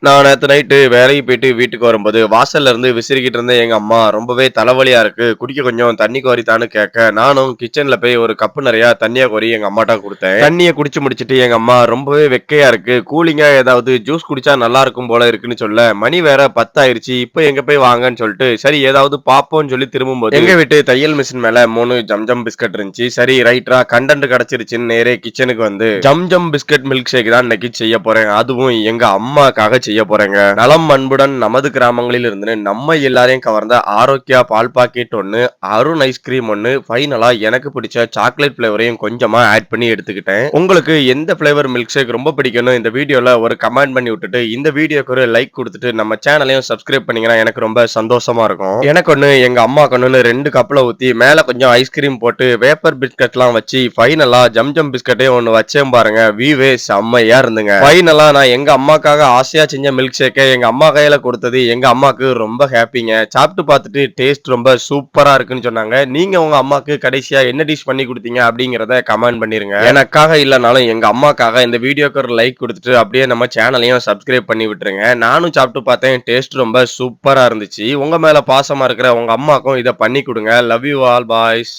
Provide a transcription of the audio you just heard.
நான் நேத்து நைட்டு வேலைக்கு போயிட்டு வீட்டுக்கு வரும்போது, வாசல்ல இருந்து விசிறிக்கிட்டு இருந்த எங்க அம்மா, ரொம்பவே தலைவலியா இருக்கு. குடிக்க கொஞ்சம் தண்ணி கோரி தான்னு கேட்க, நானும் கிச்சன்ல போய் ஒரு கப்பு நெறையா தண்ணிய கோரி எங்க அம்மாட்ட குடுத்தேன். தண்ணிய குடிச்சு முடிச்சுட்டு எங்க அம்மா ரொம்பவே வெக்கையா இருக்கு. கூலிங்கா ஏதாவது ஜூஸ் குடிச்சா நல்லா இருக்கும் போல இருக்குன்னு சொல்ல, மணி வேற 10 ஆயிருச்சு. இப்ப எங்க போய் வாங்கன்னு சொல்லிட்டு, சரி ஏதாவது பாப்போம்ன்னு சொல்லி திரும்பும்போது, எங்க வீட்டு தையல் மிஷின் மேல 3 ஜம் பிஸ்கட் இருந்துச்சு. சரி ரைட்ரா கன்டென்ட் கிடைச்சிருச்சுன்னு நேரே கிச்சனுக்கு வந்து, ஜம் பிஸ்கட் மில்க் ஷேக் தான் இன்னைக்கு செய்ய போறேன். அதுவும் எங்க அம்மாக்காக செய்ய போறேங்க. நலம் அன்புடன் நமது கிராமங்களில் இருந்து நம்ம எல்லாரையும் கவர்ந்த ஆரோக்கியா பால் பாக்கெட் ஒண்ணு, அருண் ஐஸ்கிரீம் ஒண்ணு, ஃபைனலா எனக்கு பிடிச்ச சாக்லேட் பிளேவரையும் கொஞ்சமா ஆட் பண்ணி எடுத்துக்கிட்டேன். உங்களுக்கு எந்த பிளேவர் மில்க் ஷேக் ரொம்ப பிடிக்கும்னு இந்த வீடியோல ஒரு கமெண்ட் பண்ணி விட்டுட்டு, இந்த வீடியோக்கு ஒரு லைக் கொடுத்துட்டு நம்ம சேனலையும் சப்ஸ்கிரைப் பண்ணீங்கன்னா எனக்கு ரொம்ப சந்தோஷமா இருக்கும். எனக்கு ஒண்ணு, எங்க அம்மாக்கு ஒண்ணுன்னு 2 கப்ல ஊத்தி மேல கொஞ்சம் ஐஸ்கிரீம் போட்டு வேப்பர் பிஸ்கட்லாம் வச்சு ஃபைனலா ஜம் பிஸ்கட்டையும் ஒண்ணு வச்சேன் பாருங்க. வீவே செம்மையா இருந்துங்க. ஃபைனலா நான் எங்க அம்மாக்காக ஆசையா செஞ்ச மில்க் ஷேக்கை எங்க அம்மா கையில கொடுத்தது எங்க அம்மாக்கு ரொம்ப ஹாப்பிங்க. சாப்பிட்டு பார்த்துட்டு டேஸ்ட் ரொம்ப சூப்பரா இருக்குன்னு சொன்னாங்க. நீங்க உங்க அம்மாக்கு கடைசியா என்ன டிஷ் பண்ணி கொடுத்தீங்க அப்படிங்கறத கமெண்ட் பண்ணிருங்க. எனக்காக இல்லனாலும் எங்க அம்மாக்காக இந்த வீடியோக்கு ஒரு லைக் கொடுத்துட்டு அப்படியே நம்ம சேனலையும் சப்ஸ்கிரைப் பண்ணி விட்டுருங்க. நானும் சாப்பிட்டு பார்த்தேன். டேஸ்ட் ரொம்ப சூப்பரா இருந்துச்சு. உங்க மேல பாசமா இருக்கிற உங்க அம்மாக்கும் இதை பண்ணி கொடுங்க. Love you all boys.